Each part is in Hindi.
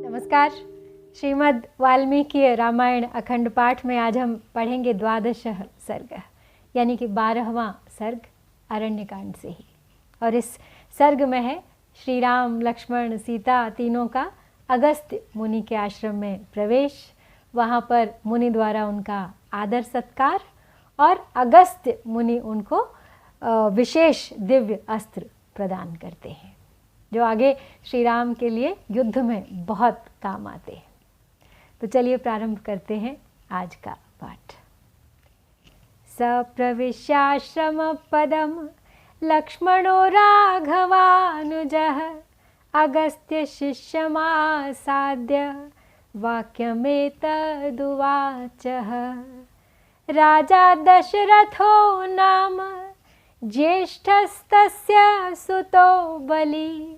नमस्कार। श्रीमद् वाल्मीकि रामायण अखंड पाठ में आज हम पढ़ेंगे द्वादश सर्ग, यानी कि 12वां सर्ग अरण्यकांड से ही। और इस सर्ग में है श्री राम, लक्ष्मण, सीता तीनों का अगस्त्य मुनि के आश्रम में प्रवेश, वहाँ पर मुनि द्वारा उनका आदर सत्कार और अगस्त्य मुनि उनको विशेष दिव्य अस्त्र प्रदान करते हैं जो आगे श्री राम के लिए युद्ध में बहुत काम आते हैं। तो चलिए प्रारंभ करते हैं आज का पाठ। सप्रविश्याश्रम पदम लक्ष्मणो राघवानुजः अगस्त्य शिष्यमासाद्य वाक्यमेतदुवाचः। राजा दशरथो नाम ज्येष्ठस्तस्य सुतो बली,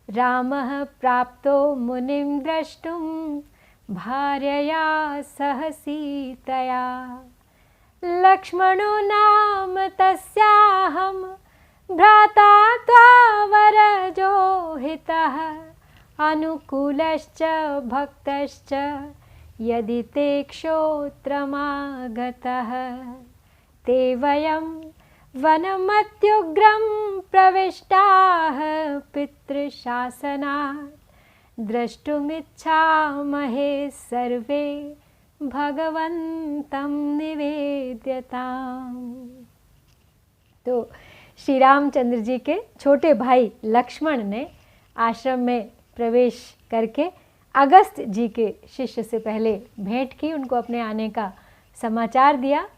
रामः प्राप्तो मुनिं द्रष्टुं भार्यया सह सीतया। लक्ष्मणो नाम तस्याहं भ्राता त्वावरजो हितः, अनुकूलश्च भक्तश्च यदि ते क्षोत्रमागतः। ते वयं वनमत्युग्रं प्रविष्टाः पितृशासनात्, द्रष्टुमिच्छामहे सर्वे भगवन्तं निवेद्यताम्। तो श्री रामचंद्र जी के छोटे भाई लक्ष्मण ने आश्रम में प्रवेश करके अगस्त्य जी के शिष्य से पहले भेंट की, उनको अपने आने का समाचार दिया।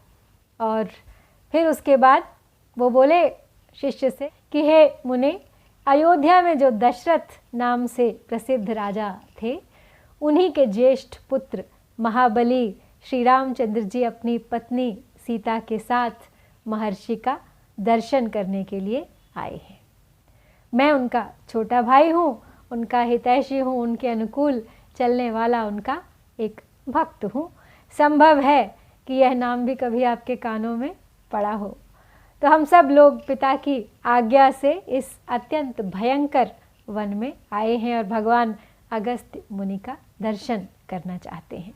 और फिर उसके बाद वो बोले शिष्य से कि हे मुने, अयोध्या में जो दशरथ नाम से प्रसिद्ध राजा थे, उन्हीं के ज्येष्ठ पुत्र महाबली श्री रामचंद्र जी अपनी पत्नी सीता के साथ महर्षि का दर्शन करने के लिए आए हैं। मैं उनका छोटा भाई हूँ, उनका हितैषी हूँ, उनके अनुकूल चलने वाला उनका एक भक्त हूँ। संभव है कि यह नाम भी कभी आपके कानों में पड़ा हो। तो हम सब लोग पिता की आज्ञा से इस अत्यंत भयंकर वन में आए हैं और भगवान अगस्त्य मुनि का दर्शन करना चाहते हैं।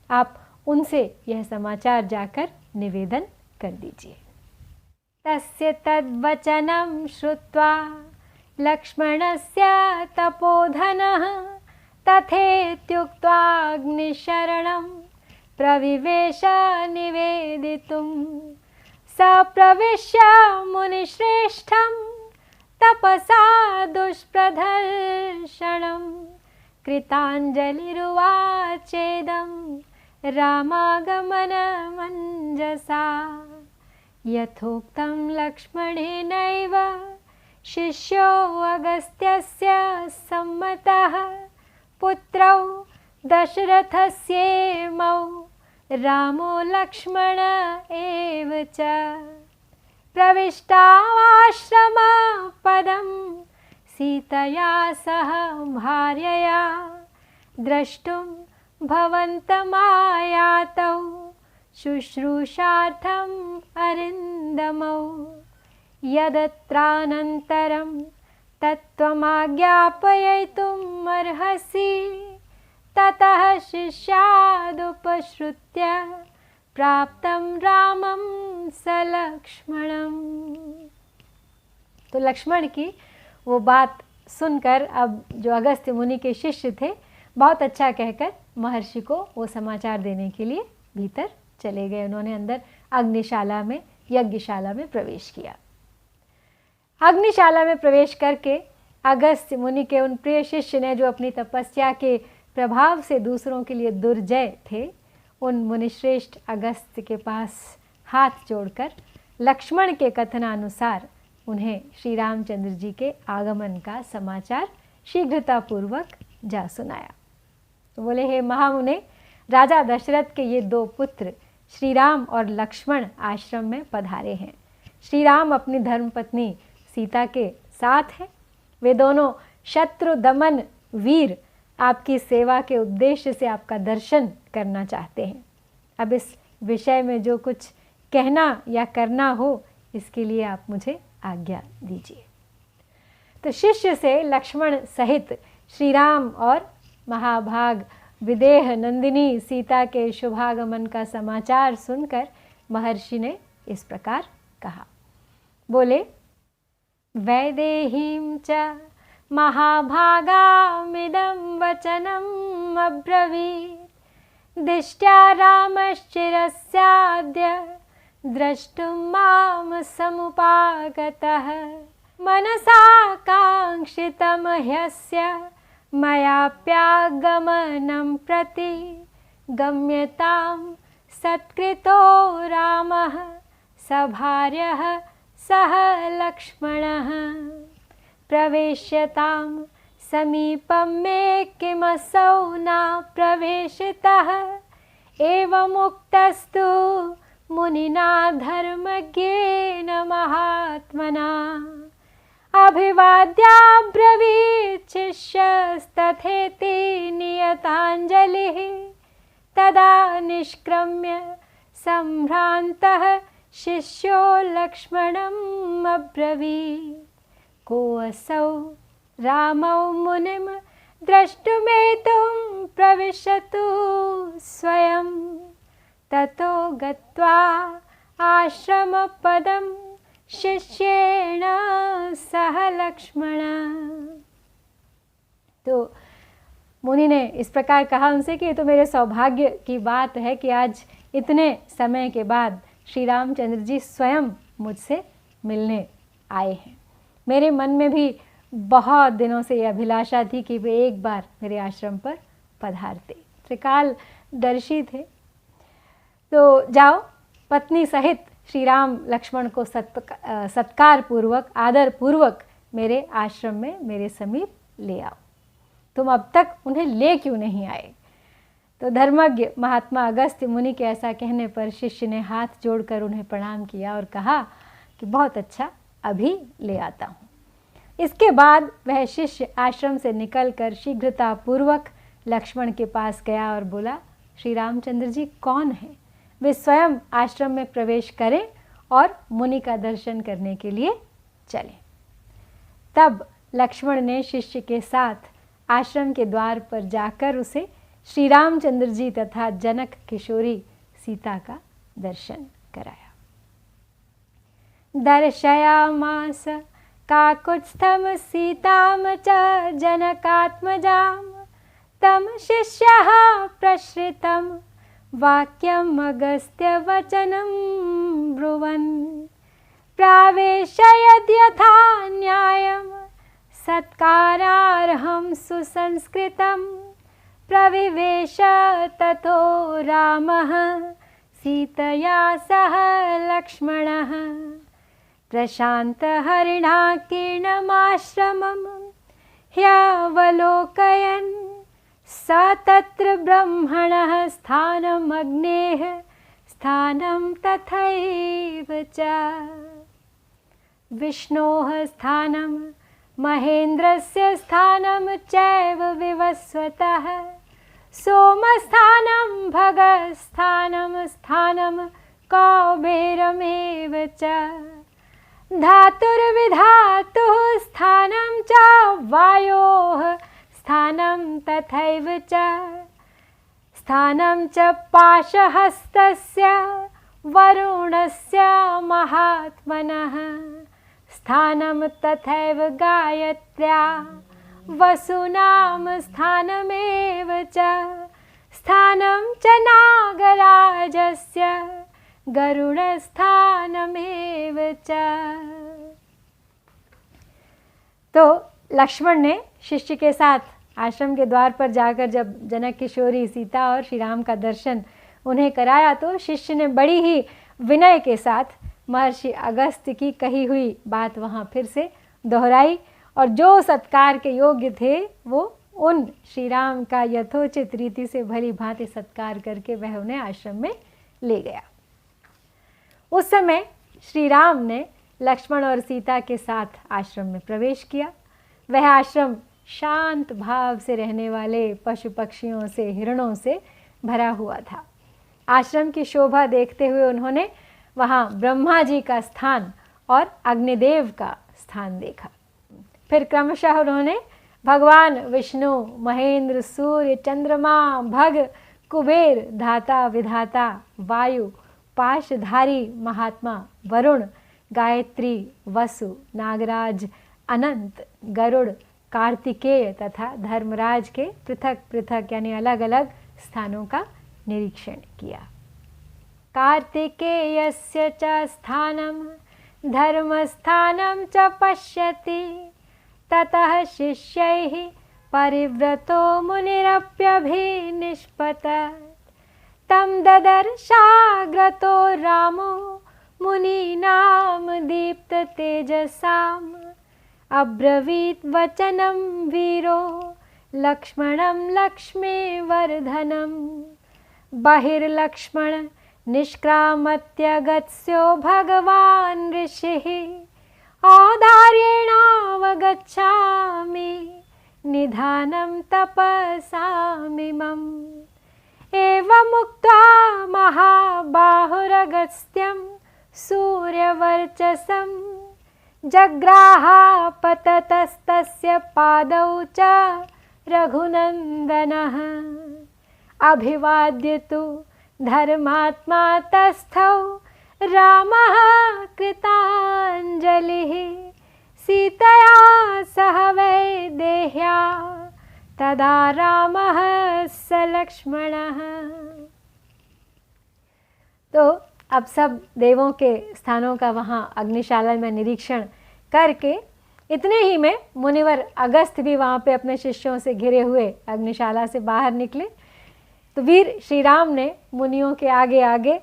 आप उनसे यह समाचार जाकर निवेदन कर दीजिए। तस्य तद्वचनं श्रुत्वा लक्ष्मणस्य तपोधनः तथेत्युक्त्वाग्निशरणं प्रविवेश निवेदितुं। सप्रविश्य मुनिश्रेष्ठं तपसा दुष्प्रदर्शनं, कृताञ्जलिरुवाचेदं रामागमनमञ्जसा। यथोक्तं लक्ष्मणेनैव शिष्यो अगस्त्यस्य सम्मतः, पुत्रौ दशरथस्येमौ रामो लक्ष्मण एव च। प्रविष्टाश्रमपदं सीतया सह भार्यया, द्रष्टुं भवन्तमायातौ शुश्रूषार्थम् अरिन्दमौ। यदत्रानन्तरं तत्त्वमाज्ञापयितुम् अर्हसि, ततः शिष्यादुपश्रुत्य प्राप्तं रामं सलक्ष्मणम्। तो लक्ष्मण की वो बात सुनकर अब जो अगस्त्य मुनि के शिष्य थे, बहुत अच्छा कहकर महर्षि को वो समाचार देने के लिए भीतर चले गए। उन्होंने अंदर अग्निशाला में, यज्ञशाला में प्रवेश किया। अग्निशाला में प्रवेश करके अगस्त्य मुनि के उन प्रिय शिष्य ने, जो अपनी तपस्या के प्रभाव से दूसरों के लिए दुर्जय थे, उन मुनिश्रेष्ठ अगस्त्य के पास हाथ जोड़कर लक्ष्मण के कथनानुसार उन्हें श्री रामचंद्र जी के आगमन का समाचार शीघ्रतापूर्वक जा सुनाया। तो बोले, हे महामुने, राजा दशरथ के ये दो पुत्र श्री राम और लक्ष्मण आश्रम में पधारे हैं। श्री राम अपनी धर्मपत्नी सीता के साथ हैं। वे दोनों शत्रु दमन वीर आपकी सेवा के उद्देश्य से आपका दर्शन करना चाहते हैं। अब इस विषय में जो कुछ कहना या करना हो, इसके लिए आप मुझे आज्ञा दीजिए। तो शिष्य से लक्ष्मण सहित श्री राम और महाभाग विदेह नंदिनी सीता के शुभागमन का समाचार सुनकर महर्षि ने इस प्रकार कहा। बोले, वैदेहीं च महाभागामिदं वचनम् अब्रवीत् दिष्ट्या रामश्चिरस्याद्य द्रष्टुं मां समुपागतः मनसा काङ्क्षितं ह्यस्य मयाप्यागमनं प्रति गम्यतां सत्कृतो रामः सभार्यः सह लक्ष्मणः प्रवेश्यतां समीपं मे किमसौ न प्रवेशितः एवमुक्तस्तु मुनिना धर्मज्ञेन महात्मना अभिवाद्याब्रवीत् शिष्यस्तथेति नियताञ्जलिः तदा निष्क्रम्य सम्भ्रान्तः शिष्यो लक्ष्मणम् अब्रवीत् कोऽसौ रामौ मुनिं द्रष्टुमेतुं प्रविशतु स्वयं ततो गत्वा आश्रमपदं शिष्येण सह लक्ष्मण। तो मुनि ने इस प्रकार कहा उनसे कि ये तो मेरे सौभाग्य की बात है कि आज इतने समय के बाद श्री रामचंद्र जी स्वयं मुझसे मिलने आए हैं। मेरे मन में भी बहुत दिनों से ये अभिलाषा थी कि वे एक बार मेरे आश्रम पर पधारते, त्रिकाल दर्शी थे। तो जाओ, पत्नी सहित श्री राम लक्ष्मण को सत्कार पूर्वक आदर पूर्वक मेरे आश्रम में मेरे समीप ले आओ। तुम अब तक उन्हें ले क्यों नहीं आए? तो धर्मज्ञ महात्मा अगस्त्य मुनि के ऐसा कहने पर शिष्य ने हाथ जोड़कर उन्हें प्रणाम किया और कहा कि बहुत अच्छा, अभी ले आता हूँ। इसके बाद वह शिष्य आश्रम से निकलकर शीघ्रतापूर्वक लक्ष्मण के पास गया और बोला, श्री रामचंद्र जी कौन हैं? वे स्वयं आश्रम में प्रवेश करें और मुनि का दर्शन करने के लिए चलें। तब लक्ष्मण ने शिष्य के साथ आश्रम के द्वार पर जाकर उसे श्री रामचंद्र जी तथा जनक किशोरी सीता का दर्शन कराया। दर्शयामास काकुत्स्थं सीतां च जनकात्मजां तं शिष्यः प्रश्रितं वाक्यम् अगस्त्यवचनं ब्रुवन् प्रावेशयद्यथा न्यायं सत्कारार्हं सुसंस्कृतं प्रविवेश ततो रामः सीतया सह लक्ष्मणः प्रशान्तहरिणाकीर्णमाश्रमं ह्यवलोकयन् स तत्र ब्रह्मणः स्थानम् अग्नेः स्थानं तथैव च विष्णोः स्थानं महेन्द्रस्य स्थानं चैव विवस्वतः सोमस्थानं भगस्थानं स्थानं कौबेरमेव च धातुर्विधातुः स्थानं च वायोः स्थानं तथैव च स्थानं च पाशहस्तस्य वरुणस्य महात्मनः स्थानं तथैव गायत्र्या वसूनां स्थानमेव च स्थानं च नागराजस्य गरुड़स्थानमेव च। तो लक्ष्मण ने शिष्य के साथ आश्रम के द्वार पर जाकर जब जनक किशोरी सीता और श्री राम का दर्शन उन्हें कराया तो शिष्य ने बड़ी ही विनय के साथ महर्षि अगस्त्य की कही हुई बात वहाँ फिर से दोहराई और जो सत्कार के योग्य थे वो उन श्री राम का यथोचित रीति से भली भांति सत्कार करके वह उन्हें आश्रम में ले गया। उस समय श्री राम ने लक्ष्मण और सीता के साथ आश्रम में प्रवेश किया। वह आश्रम शांत भाव से रहने वाले पशु पक्षियों से, हिरणों से भरा हुआ था। आश्रम की शोभा देखते हुए उन्होंने वहाँ ब्रह्मा जी का स्थान और अग्निदेव का स्थान देखा। फिर क्रमशः उन्होंने भगवान विष्णु, महेंद्र, सूर्य, चंद्रमा, भग, कुबेर, धाता, विधाता, वायु, पाशधारी महात्मा, वरुण, गायत्री, वसु, नागराज, अनंत, गरुड़, कार्तिकेय तथा धर्मराज के पृथक पृथक यानी अलग अलग स्थानों का निरीक्षण किया। कार्तिकेयस्य च स्थानं धर्मस्थानं च पश्यति, ततः शिष्यैः परिव्रतो मुनिरप्यभिनिष्पतत्। तं ददर्शाग्रतो रामो मुनीनां दीप्ततेजसाम्, अब्रवीत् वचनं वीरो लक्ष्मणं लक्ष्मीवर्धनं। बहिर्लक्ष्मण निष्क्रामत्यगत्स्यो भगवान् ऋषिः, औदार्येणावगच्छामि निधानं तपसामिमम्। एवमुक्त्वा महाबाहुरगस्त्यं सूर्यवर्चसं जग्राहापततस्तस्य पादौ च रघुनन्दनः। अभिवाद्य तु धर्मात्मा तस्थौ रामः कृताञ्जलिः, सीतया सह वैदेह्या तदा रामः स लक्ष्मणः। तो अब सब देवों के स्थानों का वहाँ अग्निशाला में निरीक्षण करके इतने ही में मुनिवर अगस्त्य भी वहाँ पे अपने शिष्यों से घिरे हुए अग्निशाला से बाहर निकले। तो वीर श्री राम ने मुनियों के आगे आगे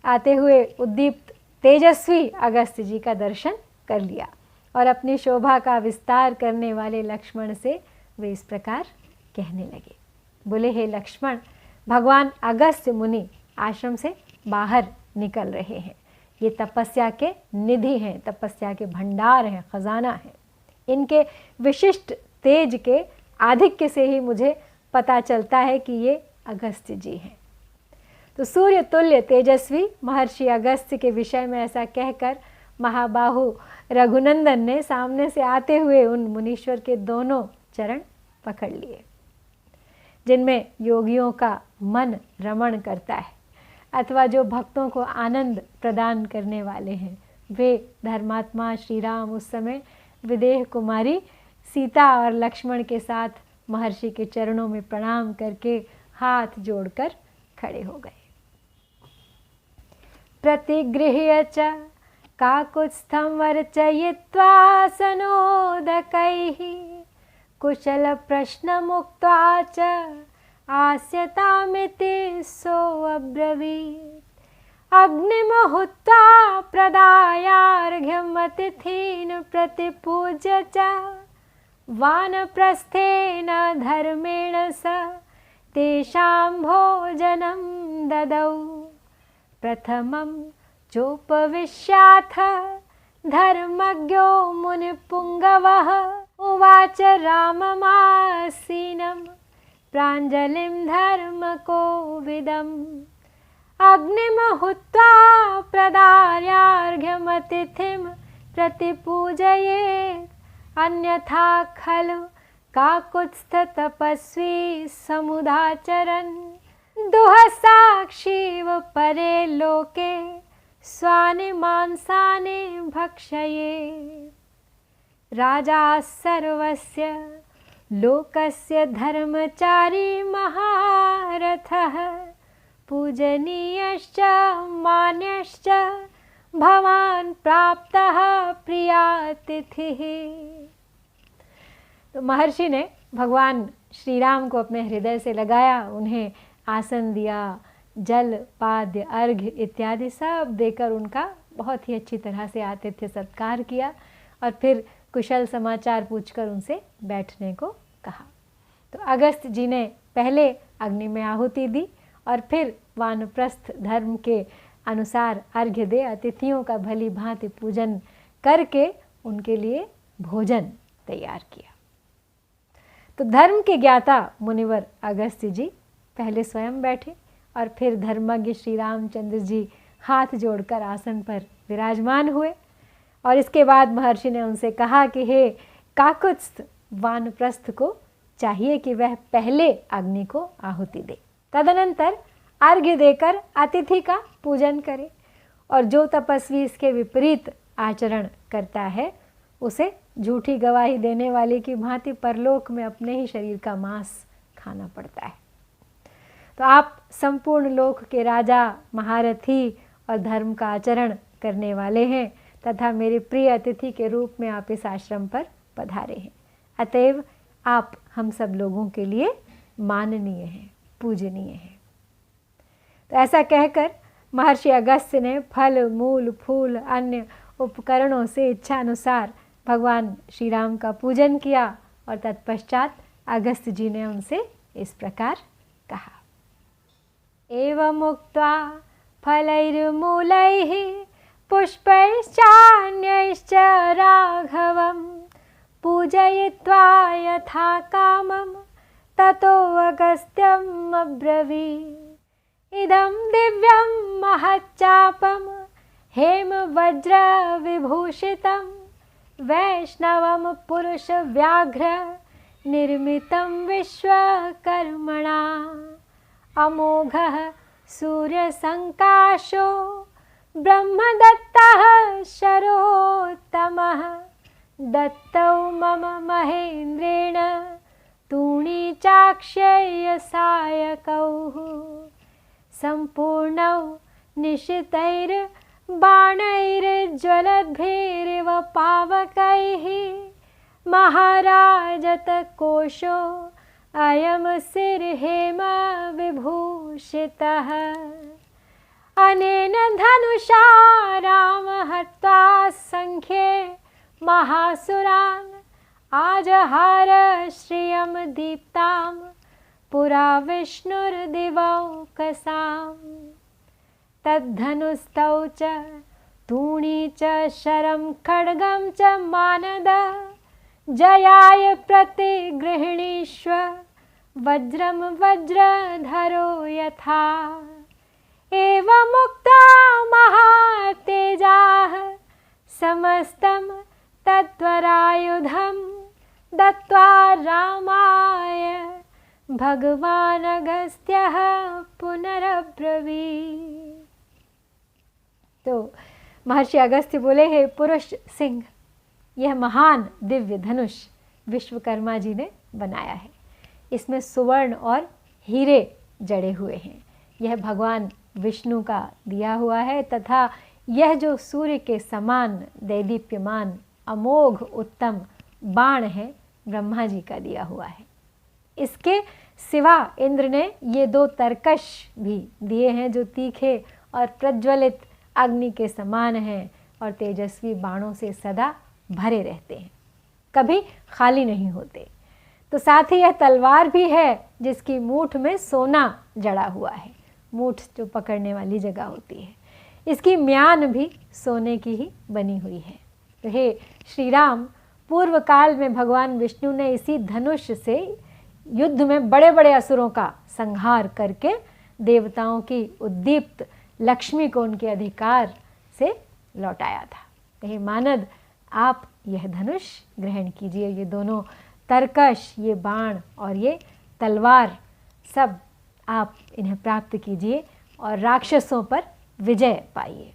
आते हुए उद्दीप्त तेजस्वी अगस्त्य जी का दर्शन कर लिया और अपनी शोभा का विस्तार करने वाले लक्ष्मण से वे इस प्रकार कहने लगे। बोले, हे लक्ष्मण, भगवान अगस्त्य मुनि आश्रम से बाहर निकल रहे हैं। ये तपस्या के निधि हैं, तपस्या के भंडार हैं, खजाना है। इनके विशिष्ट तेज के आधिक्य से ही मुझे पता चलता है कि ये अगस्त्य जी हैं। तो सूर्य तुल्य तेजस्वी महर्षि अगस्त्य के विषय में ऐसा कहकर महाबाहु रघुनंदन ने सामने से आते हुए उन मुनीश्वर के दोनों चरण पकड़ लिए, जिनमें योगियों का मन रमण करता है अथवा जो भक्तों को आनंद प्रदान करने वाले हैं। वे धर्मात्मा श्री राम उस समय विदेह कुमारी सीता और लक्ष्मण के साथ महर्षि के चरणों में प्रणाम करके हाथ जोड़कर खड़े हो गए। प्रतिगृह्य च काकुत्स्थं वर्चयित्वा सनोदकैः, कुशल प्रश्नमुक्त्वा च आस्यतामिति सोऽब्रवीत्। अग्निमहुत्वा प्रदायार्घ्यम् अतिथीन् प्रतिपूज्य च वानप्रस्थेन धर्मेण स तेषां भोजनं ददौ। प्रथमं चोपविश्याथ धर्मज्ञो मुनिपुङ्गवः, उवाच राममासीनं प्राञ्जलिं धर्मकोविदम्। अग्निमहुत्वा प्रदार्यार्घ्यमतिथिं प्रतिपूजयेत्, अन्यथा खलु काकुत्स्थतपस्वी समुदाचरन् दुःसाक्षीव परे लोके स्वानि मांसानि भक्षये। राजा सर्वस्य लोकस्य धर्मचारी महारथः, पूजनीयश्च मान्यश्च भवान् प्राप्तः प्रियातिथिः। तो महर्षि ने भगवान श्री राम को अपने हृदय से लगाया, उन्हें आसन दिया, जल पाद्य अर्घ्य इत्यादि सब देकर उनका बहुत ही अच्छी तरह से आतिथ्य सत्कार किया और फिर कुशल समाचार पूछकर उनसे बैठने को कहा। तो अगस्त्य जी ने पहले अग्नि में आहुति दी और फिर वानप्रस्थ धर्म के अनुसार अर्घ्य दे अतिथियों का भली भांति पूजन करके उनके लिए भोजन तैयार किया। तो धर्म के ज्ञाता मुनिवर अगस्त्य जी पहले स्वयं बैठे और फिर धर्मज्ञ श्री रामचंद्र जी हाथ जोड़कर आसन पर विराजमान हुए। और इसके बाद महर्षि ने उनसे कहा कि हे काकुत्स्थ, वानप्रस्थ को चाहिए कि वह पहले अग्नि को आहुति दे, तदनंतर अर्घ्य देकर अतिथि का पूजन करे, और जो तपस्वी इसके विपरीत आचरण करता है उसे झूठी गवाही देने वाले की भांति परलोक में अपने ही शरीर का मांस खाना पड़ता है। तो आप संपूर्ण लोक के राजा, महारथी और धर्म का आचरण करने वाले हैं, तथा मेरे प्रिय अतिथि के रूप में आप इस आश्रम पर पधारे हैं। अतएव आप हम सब लोगों के लिए माननीय हैं, पूजनीय हैं। तो ऐसा कहकर महर्षि अगस्त्य ने फल, मूल, फूल, अन्य उपकरणों से इच्छा अनुसार भगवान श्री राम का पूजन किया, और तत्पश्चात अगस्त्य जी ने उनसे इस प्रकार कहा। एवं उक्त्वा फलैर्मूलैः पुष्पैश्चान्यैश्च राघवं पूजयित्वा यथा कामं ततो अगस्त्यम् अब्रवीत्। इदं दिव्यं महच्चापं हेमवज्रविभूषितं वैष्णवं पुरुषव्याघ्र निर्मितं विश्वकर्मणा। अमोघः सूर्यसङ्काशो ब्रह्मदत्तः शरोत्तमः दत्तौ मम महेन्द्रेण तूणीचाक्षय्यसायकौ सम्पूर्णौ निशितैर्बाणैर्ज्वलद्भिरिव पावकैः महाराजतकोशो अयं सिरहेम विभूषितः। अनेन धनुषा राम हत्वा संख्ये महासुरान् आजहार श्रियं दीप्तां पुरा विष्णुर्दिवौकसाम्। तद्धनुस्तौ च तूणी च शरं खड्गं च मानद जयाय प्रतिगृह्णीष्व वज्रं वज्रधरो यथा। एवमुक्ता महातेजाः समस्तं तत्वरायुधं दत्त्वा रामाय भगवान् अगस्त्यः पुनरब्रवीत्। तो महर्षि अगस्त्य बोले, हे पुरुष सिंह, यह महान दिव्य धनुष विश्वकर्मा जी ने बनाया है। इसमें सुवर्ण और हीरे जड़े हुए हैं। यह भगवान विष्णु का दिया हुआ है, तथा यह जो सूर्य के समान दैदीप्यमान अमोघ उत्तम बाण है, ब्रह्मा जी का दिया हुआ है। इसके सिवा इंद्र ने ये 2 तरकश भी दिए हैं, जो तीखे और प्रज्वलित अग्नि के समान हैं और तेजस्वी बाणों से सदा भरे रहते हैं, कभी खाली नहीं होते। तो साथ ही यह तलवार भी है जिसकी मूठ में सोना जड़ा हुआ है। मूठ जो पकड़ने वाली जगह होती है, इसकी म्यान भी सोने की ही बनी हुई है। तो हे श्री राम, पूर्व काल में भगवान विष्णु ने इसी धनुष से युद्ध में बड़े बड़े असुरों का संहार करके देवताओं की उद्दीप्त लक्ष्मी को उनके अधिकार से लौटाया था। तो हे मानद, आप यह धनुष ग्रहण कीजिए। ये दोनों तरकश, ये बाण और ये तलवार, सब आप इन्हें प्राप्त कीजिए और राक्षसों पर विजय पाइए।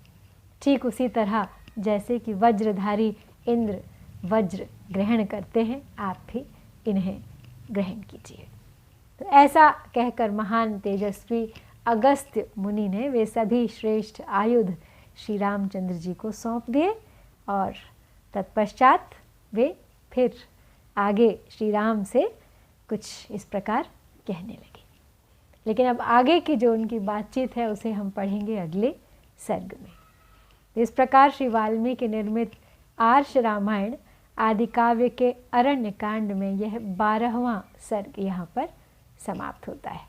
ठीक उसी तरह जैसे कि वज्रधारी इंद्र वज्र ग्रहण करते हैं, आप भी इन्हें ग्रहण कीजिए। तो ऐसा कहकर महान तेजस्वी अगस्त्य मुनि ने वे सभी श्रेष्ठ आयुध श्री रामचंद्र जी को सौंप दिए, और तत्पश्चात वे फिर आगे श्री राम से कुछ इस प्रकार कहने लगे। लेकिन अब आगे की जो उनकी बातचीत है उसे हम पढ़ेंगे अगले सर्ग में। इस प्रकार श्री वाल्मीकि निर्मित आर्ष रामायण आदि काव्य के अरण्य कांड में यह 12वां सर्ग यहाँ पर समाप्त होता है।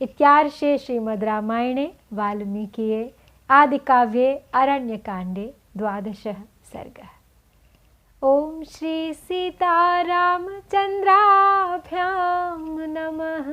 इत्यार्षे श्रीमद् रामायणे वाल्मीकिये आदि काव्ये अरण्य कांडे 12 सर्गः। ओम श्री सीतारामचंद्राभ्यां नमः।